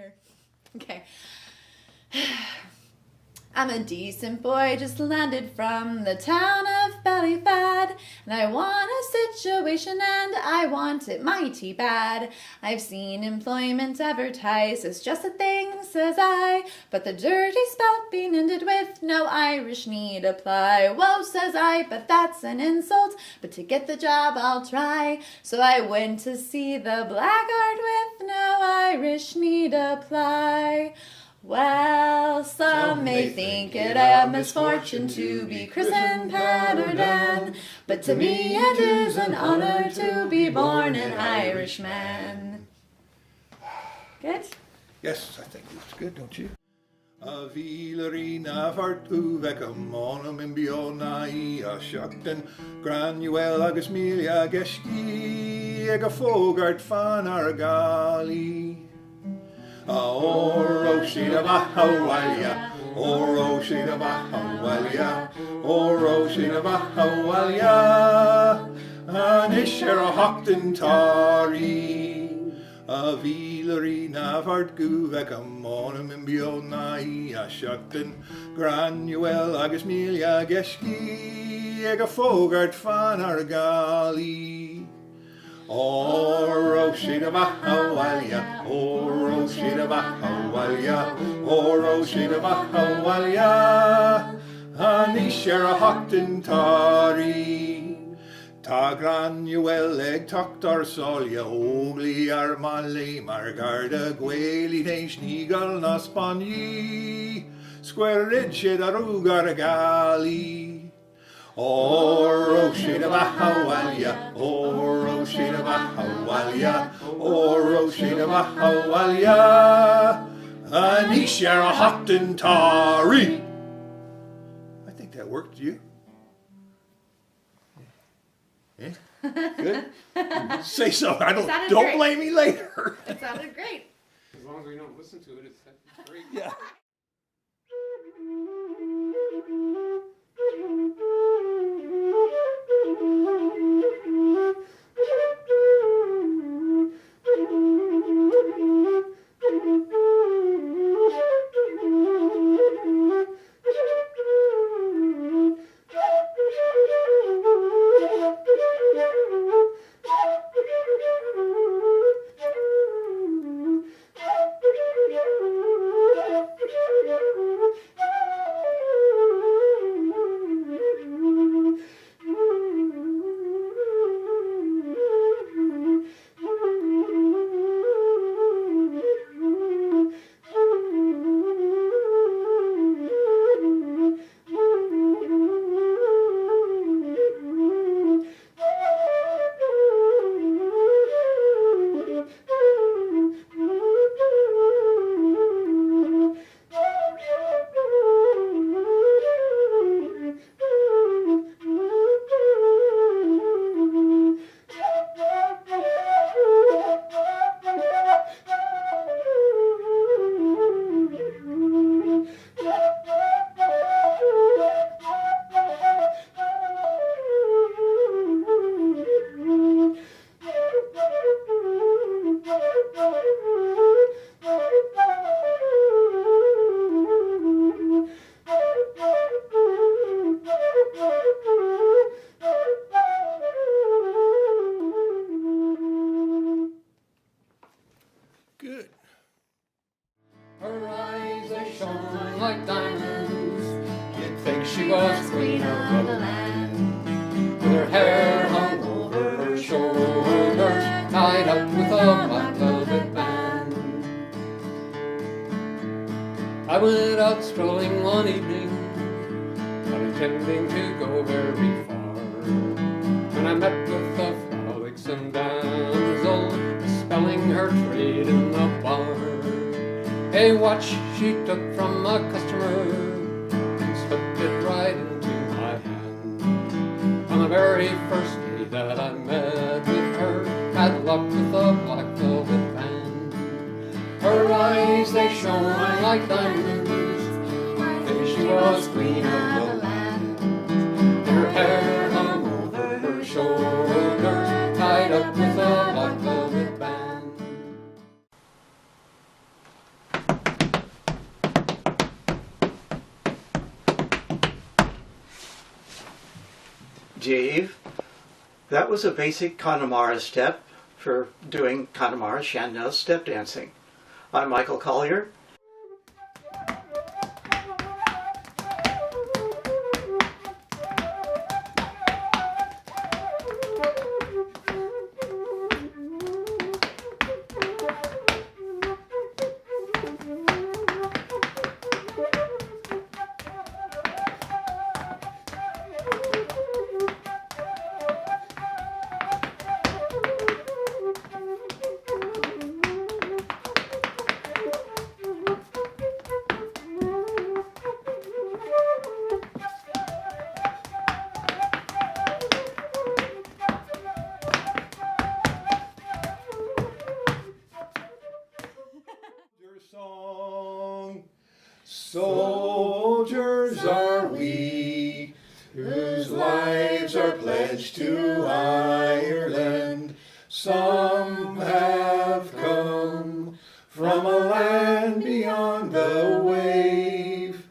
here. Okay. I'm a decent boy, just landed from the town of Ballyfad, and I want a situation and I want it mighty bad. I've seen employment advertised as just a thing, says I, but the dirty spout being ended with no Irish need apply. Whoa, says I, but that's an insult, but to get the job I'll try. So I went to see the blackguard with no Irish need apply. Well, some may think it a misfortune to be christened Pat or Dan, but to me it is an honor to be born an Irishman. Good? Yes, I think it's good, don't you? A Vilarina vartu vecum onum imbionai a shakten granuel agus milia geski ega fogart fan argali. Oro shida bahawalia, oro shida bahawalia, oro shida bahawalia, anishera hockton tari. A Vilarina vart guvecum onum imbionai a shakten granuel agus milia geski ega fogart fan argali. Oro shida bahawalia, oro shida bahawalia, oro shida bahawalia, anishera hockton tari. Ta granuel eg toctor solia, ogli armale margarda gweli nein schnigal na spani, squerridge darugar gali. Oro shida bahawalia, oro shida bahawalia, oro shida bahawalia, anishera hockton tari. I think that worked, you? Eh? Good? Say so. Don't great. blame me later. It sounded great. As long as we don't listen to it, it's great. Yeah. Good. Her eyes they shone like diamonds. You'd think she was queen of the land. With her hair hung over her shoulders, tied up with a black velvet band. I went out strolling one evening, not intending to go very far, when I met with a frolicsome damsel, spelling her trade in the bar. A watch she took from a customer and slipped it right into my hand. On the very first day that I met with her, had luck with a black velvet band. Her eyes they shone like diamonds, and she was queen of the land. Her hair hung over her shoulders, tied up with a black velvet band. That was a basic Connemara step for doing Connemara Sean Nós step dancing. I'm Michael Collier. Song. Soldiers are we, whose lives are pledged to Ireland. Some have come from a land beyond the wave,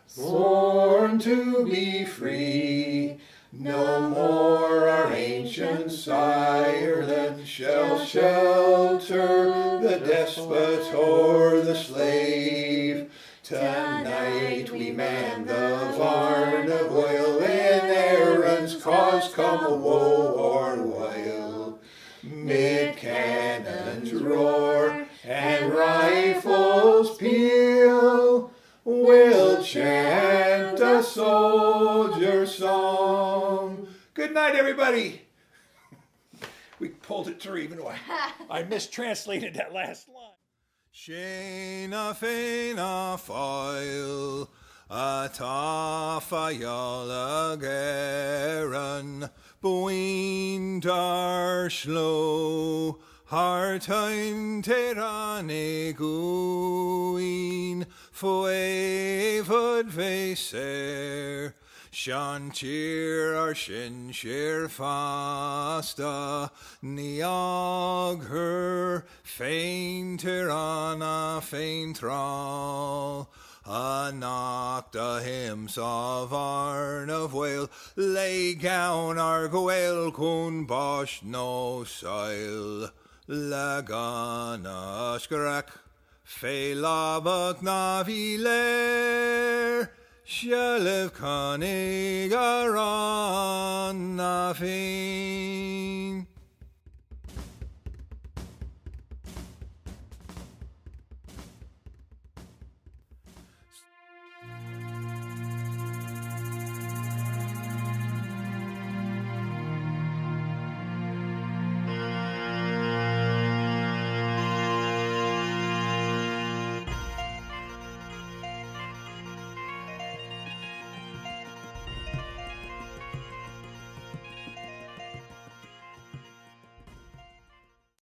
sworn to be free. No more our ancient Ireland shall shelter the despot or the slave. Tonight we man the Varn of Oil in Erin's cause, come a woe or while. Mid cannons roar and rifles peal, we'll chant a soldier song. Good night, everybody. We pulled it through, even though I mistranslated that last line. Shena feina foil, atá fayal agaran, buin dar slow, hartain terane guin, foevod veser. Sean cheer ar shin sheer fasta, niog her fainter on a faint thrall. A knocked a hymns of Arn of Whale, lay gown ar Gaeilge kun bosh no soil. Lagana skrak, fe labak na viler. Shalef Connig aran na fein.